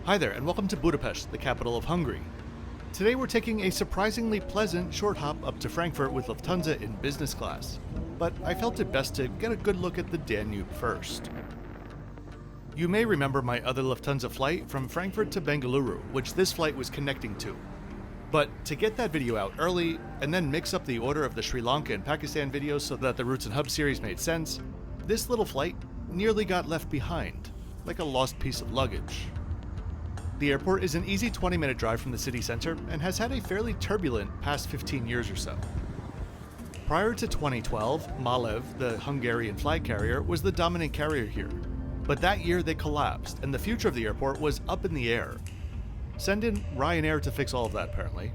Hi there, and welcome to Budapest, the capital of Hungary. Today we're taking a surprisingly pleasant short hop up to Frankfurt with Lufthansa in business class, but I felt it best to get a good look at the Danube first. You may remember my other Lufthansa flight from Frankfurt to Bengaluru, which this flight was connecting to. But to get that video out early, and then mix up the order of the Sri Lanka and Pakistan videos so that the Roots and Hubs series made sense, this little flight nearly got left behind, like a lost piece of luggage. The airport is an easy 20-minute drive from the city center and has had a fairly turbulent past 15 years or so. Prior to 2012, Malev, the Hungarian flag carrier, was the dominant carrier here. But that year they collapsed, and the future of the airport was up in the air. Send in Ryanair to fix all of that, apparently.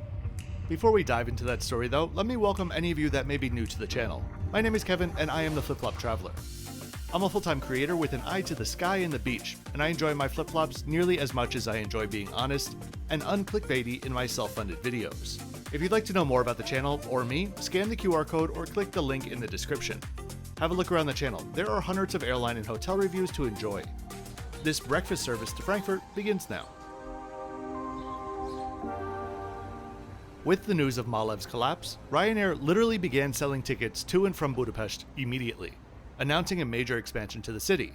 Before we dive into that story though, let me welcome any of you that may be new to the channel. My name is Kevin, and I am the Flip-Flop Traveler. I'm a full-time creator with an eye to the sky and the beach, and I enjoy my flip-flops nearly as much as I enjoy being honest and unclickbaity in my self-funded videos. If you'd like to know more about the channel or me, scan the QR code or click the link in the description. Have a look around the channel. There are hundreds of airline and hotel reviews to enjoy. This breakfast service to Frankfurt begins now. With the news of Malev's collapse, Ryanair literally began selling tickets to and from Budapest immediately, announcing a major expansion to the city.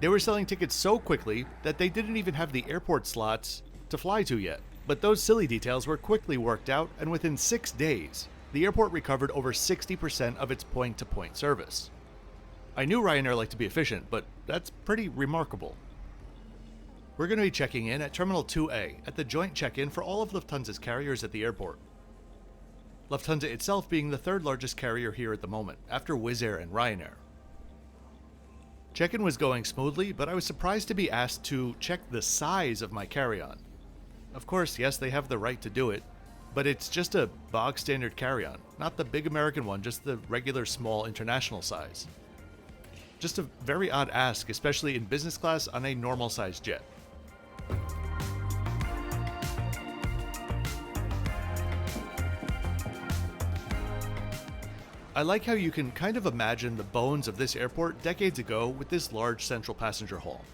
They were selling tickets so quickly that they didn't even have the airport slots to fly to yet, but those silly details were quickly worked out, and within 6 days, the airport recovered over 60% of its point-to-point service. I knew Ryanair liked to be efficient, but that's pretty remarkable. We're going to be checking in at Terminal 2A at the joint check-in for all of Lufthansa's carriers at the airport. Lufthansa itself being the third largest carrier here at the moment, after Wizz Air and Ryanair. Check-in was going smoothly, but I was surprised to be asked to check the size of my carry-on. Of course, yes, they have the right to do it, but it's just a bog-standard carry-on, not the big American one, just the regular small international size. Just a very odd ask, especially in business class on a normal-sized jet. I like how you can kind of imagine the bones of this airport decades ago with this large central passenger hall.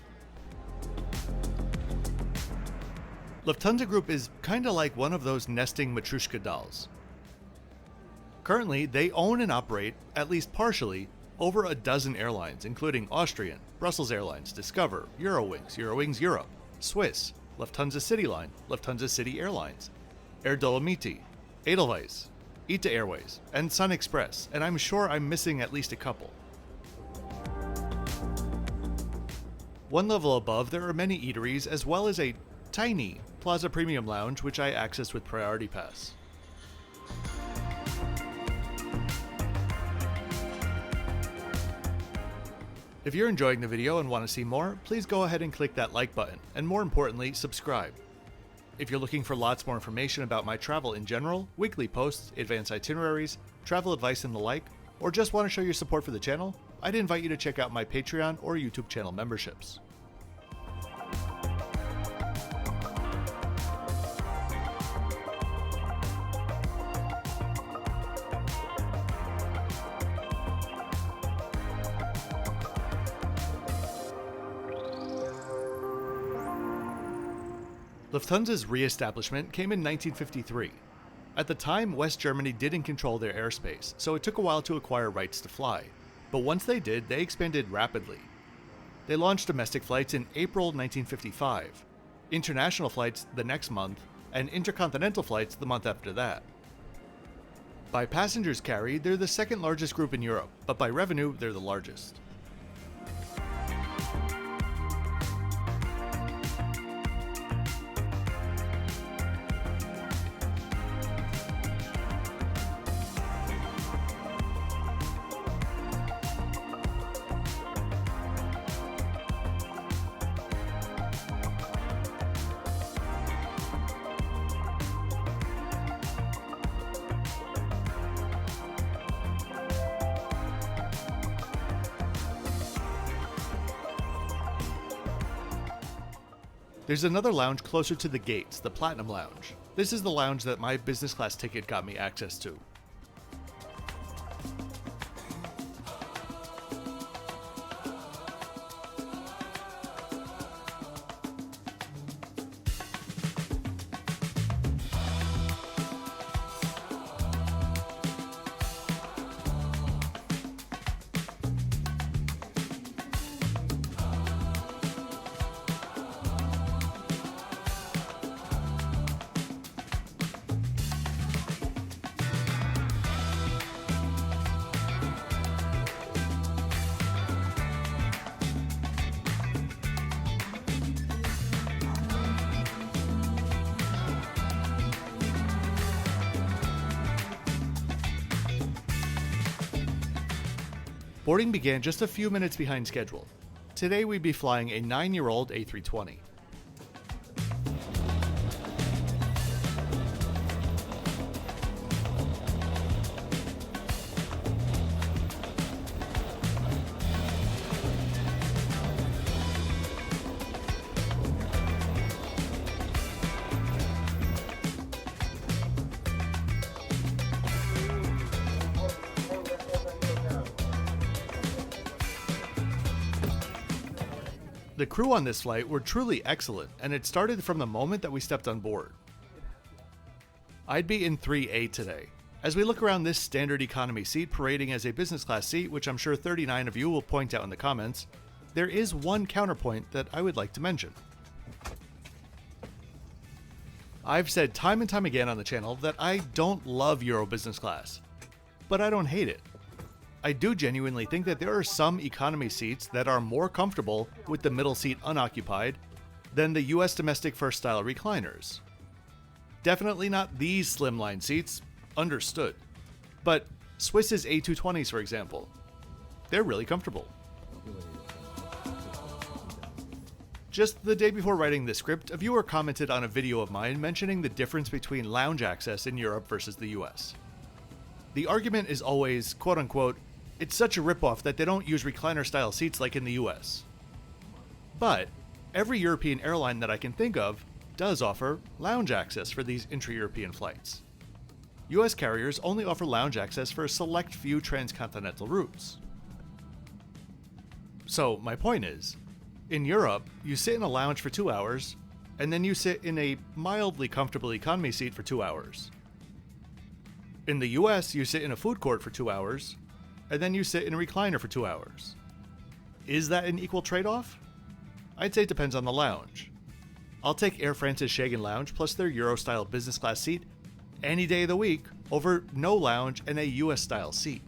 Lufthansa Group is kinda like one of those nesting Matryoshka dolls. Currently, they own and operate, at least partially, over a dozen airlines, including Austrian, Brussels Airlines, Discover, Eurowings, Eurowings Europe, Swiss, Lufthansa CityLine, Lufthansa City Airlines, Air Dolomiti, Edelweiss, ITA Airways, and Sun Express, and I'm sure I'm missing at least a couple. One level above, there are many eateries, as well as a tiny Plaza Premium Lounge, which I access with Priority Pass. If you're enjoying the video and want to see more, please go ahead and click that like button, and more importantly, subscribe. If you're looking for lots more information about my travel in general, weekly posts, advanced itineraries, travel advice and the like, or just want to show your support for the channel, I'd invite you to check out my Patreon or YouTube channel memberships. Lufthansa's re-establishment came in 1953. At the time, West Germany didn't control their airspace, so it took a while to acquire rights to fly. But once they did, they expanded rapidly. They launched domestic flights in April 1955, international flights the next month, and intercontinental flights the month after that. By passengers carried, they're the second largest group in Europe, but by revenue, they're the largest. There's another lounge closer to the gates, the Platinum Lounge. This is the lounge that my business class ticket got me access to. Boarding began just a few minutes behind schedule. Today we'd be flying a 9-year-old A320. The crew on this flight were truly excellent, and it started from the moment that we stepped on board. I'd be in 3A today. As we look around this standard economy seat parading as a business class seat, which I'm sure 39 of you will point out in the comments, there is one counterpoint that I would like to mention. I've said time and time again on the channel that I don't love Euro business class, but I don't hate it. I do genuinely think that there are some economy seats that are more comfortable with the middle seat unoccupied than the US domestic first style recliners. Definitely not these slimline seats, understood. But Swiss's A220s, for example, they're really comfortable. Just the day before writing this script, a viewer commented on a video of mine mentioning the difference between lounge access in Europe versus the US. The argument is always, quote unquote, it's such a ripoff that they don't use recliner style seats like in the US. But every European airline that I can think of does offer lounge access for these intra-European flights. US carriers only offer lounge access for a select few transcontinental routes. So my point is, in Europe, you sit in a lounge for 2 hours, and then you sit in a mildly comfortable economy seat for 2 hours. In the US, you sit in a food court for 2 hours, and then you sit in a recliner for 2 hours. Is that an equal trade-off? I'd say it depends on the lounge. I'll take Air France's Saigon lounge plus their Euro-style business class seat any day of the week over no lounge and a US-style seat.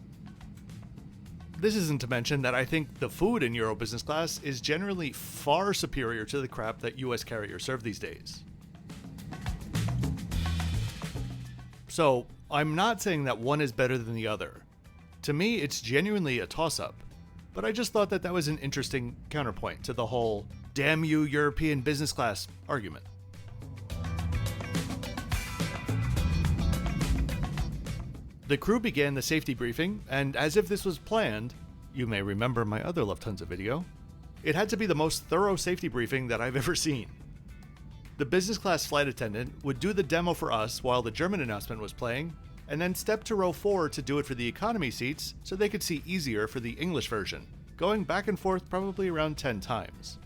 This isn't to mention that I think the food in Euro business class is generally far superior to the crap that US carriers serve these days. So, I'm not saying that one is better than the other. To me, it's genuinely a toss-up, but I just thought that that was an interesting counterpoint to the whole damn you European business class argument. The crew began the safety briefing, and as if this was planned, you may remember my other Lufthansa video, it had to be the most thorough safety briefing that I've ever seen. The business class flight attendant would do the demo for us while the German announcement was playing, and then step to row 4 to do it for the economy seats so they could see easier for the English version, going back and forth probably around 10 times.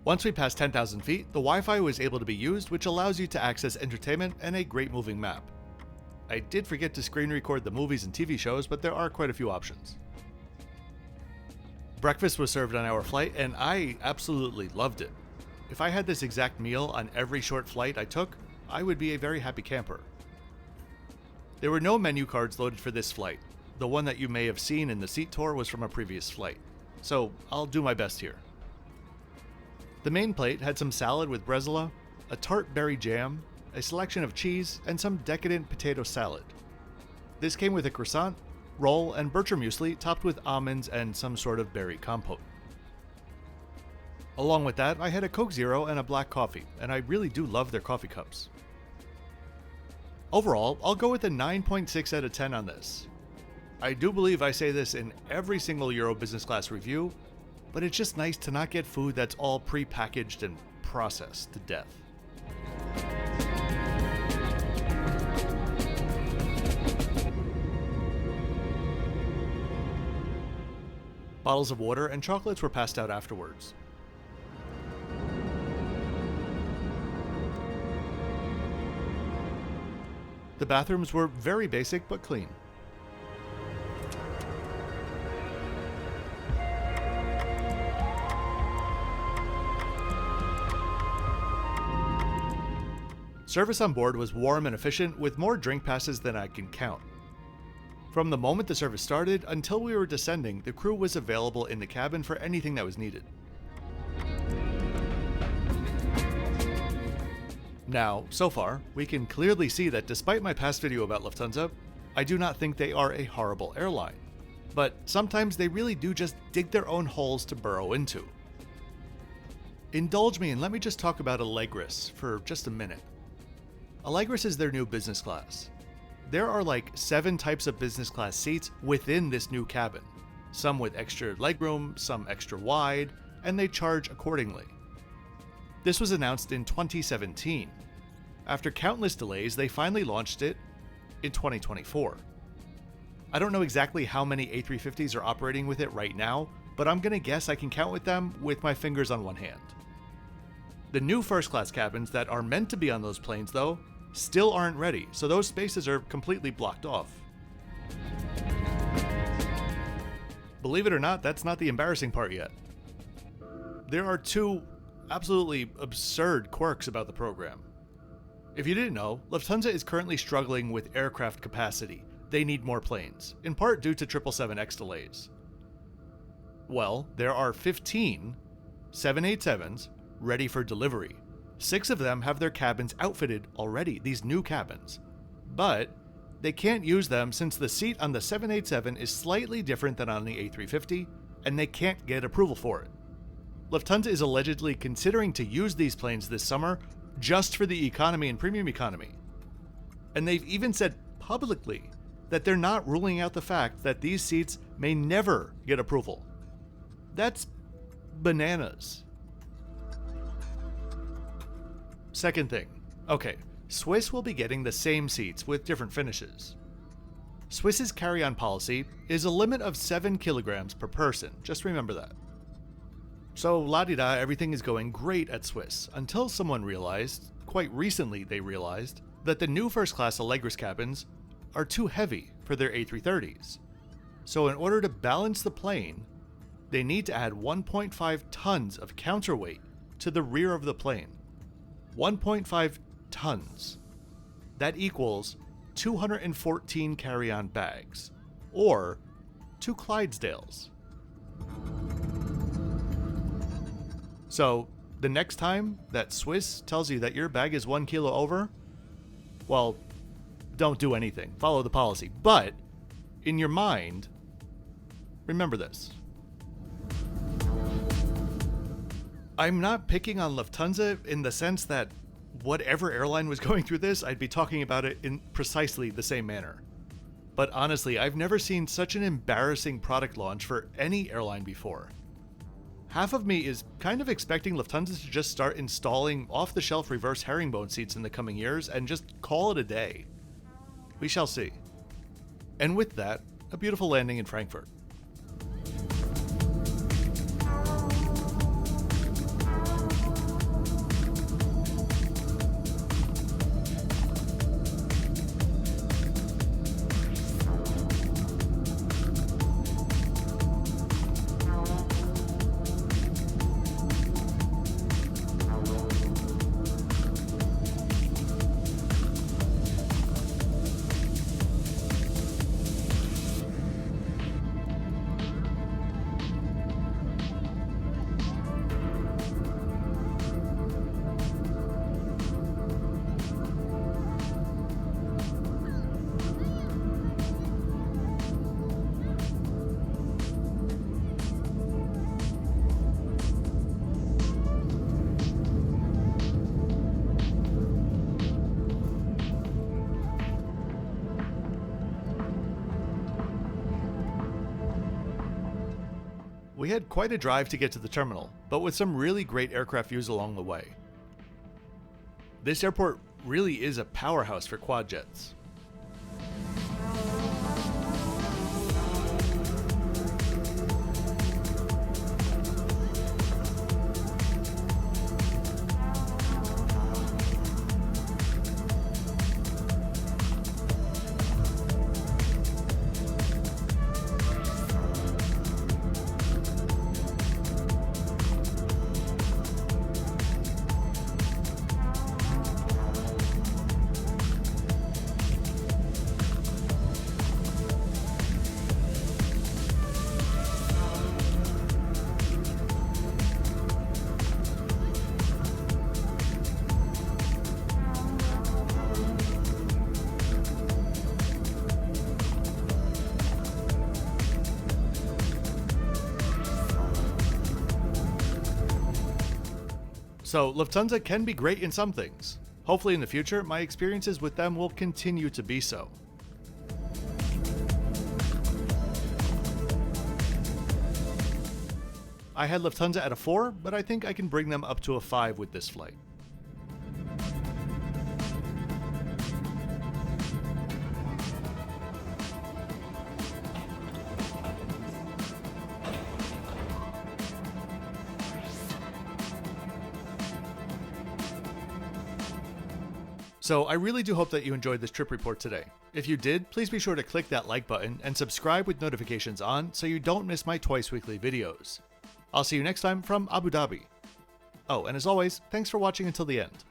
Once we passed 10,000 feet, the Wi-Fi was able to be used, which allows you to access entertainment and a great moving map. I did forget to screen record the movies and TV shows, but there are quite a few options. Breakfast was served on our flight, and I absolutely loved it. If I had this exact meal on every short flight I took, I would be a very happy camper. There were no menu cards loaded for this flight. The one that you may have seen in the seat tour was from a previous flight, so I'll do my best here. The main plate had some salad with bresaola, a tart berry jam, a selection of cheese, and some decadent potato salad. This came with a croissant, roll, and Bircher muesli topped with almonds and some sort of berry compote. Along with that, I had a Coke Zero and a black coffee, and I really do love their coffee cups. Overall, I'll go with a 9.6 out of 10 on this. I do believe I say this in every single Euro business class review, but it's just nice to not get food that's all pre-packaged and processed to death. Bottles of water and chocolates were passed out afterwards. The bathrooms were very basic but clean. Service on board was warm and efficient, with more drink passes than I can count. From the moment the service started until we were descending, the crew was available in the cabin for anything that was needed. Now, so far, we can clearly see that despite my past video about Lufthansa, I do not think they are a horrible airline. But sometimes they really do just dig their own holes to burrow into. Indulge me and let me just talk about Allegris for just a minute. Allegris is their new business class. There are like 7 types of business class seats within this new cabin, some with extra legroom, some extra wide, and they charge accordingly. This was announced in 2017. After countless delays, they finally launched it in 2024. I don't know exactly how many A350s are operating with it right now, but I'm gonna guess I can count with them with my fingers on one hand. The new first class cabins that are meant to be on those planes, though, still aren't ready, so those spaces are completely blocked off. Believe it or not, that's not the embarrassing part yet. There are 2 absolutely absurd quirks about the program. If you didn't know, Lufthansa is currently struggling with aircraft capacity. They need more planes, in part due to 777X delays. Well, there are 15 787s ready for delivery. 6 of them have their cabins outfitted already, these new cabins. But they can't use them since the seat on the 787 is slightly different than on the A350, and they can't get approval for it. Lufthansa is allegedly considering to use these planes this summer just for the economy and premium economy. And they've even said publicly that they're not ruling out the fact that these seats may never get approval. That's bananas. Second thing. Okay, Swiss will be getting the same seats with different finishes. Swiss's carry-on policy is a limit of 7 kilograms per person, just remember that. So la-di-da, everything is going great at Swiss, until someone realized, quite recently they realized, that the new first-class Allegris cabins are too heavy for their A330s. So in order to balance the plane, they need to add 1.5 tons of counterweight to the rear of the plane. 1.5 tons. That equals 214 carry-on bags, or 2 Clydesdales. So, the next time that Swiss tells you that your bag is 1 kilo over, well, don't do anything. Follow the policy. But, in your mind, remember this. I'm not picking on Lufthansa in the sense that whatever airline was going through this, I'd be talking about it in precisely the same manner. But honestly, I've never seen such an embarrassing product launch for any airline before. Half of me is kind of expecting Lufthansa to just start installing off-the-shelf reverse herringbone seats in the coming years and just call it a day. We shall see. And with that, a beautiful landing in Frankfurt. We had quite a drive to get to the terminal, but with some really great aircraft views along the way. This airport really is a powerhouse for quad jets. So Lufthansa can be great in some things. Hopefully in the future, my experiences with them will continue to be so. I had Lufthansa at a 4, but I think I can bring them up to a 5 with this flight. So I really do hope that you enjoyed this trip report today. If you did, please be sure to click that like button and subscribe with notifications on so you don't miss my twice weekly videos. I'll see you next time from Abu Dhabi. Oh, and as always, thanks for watching until the end.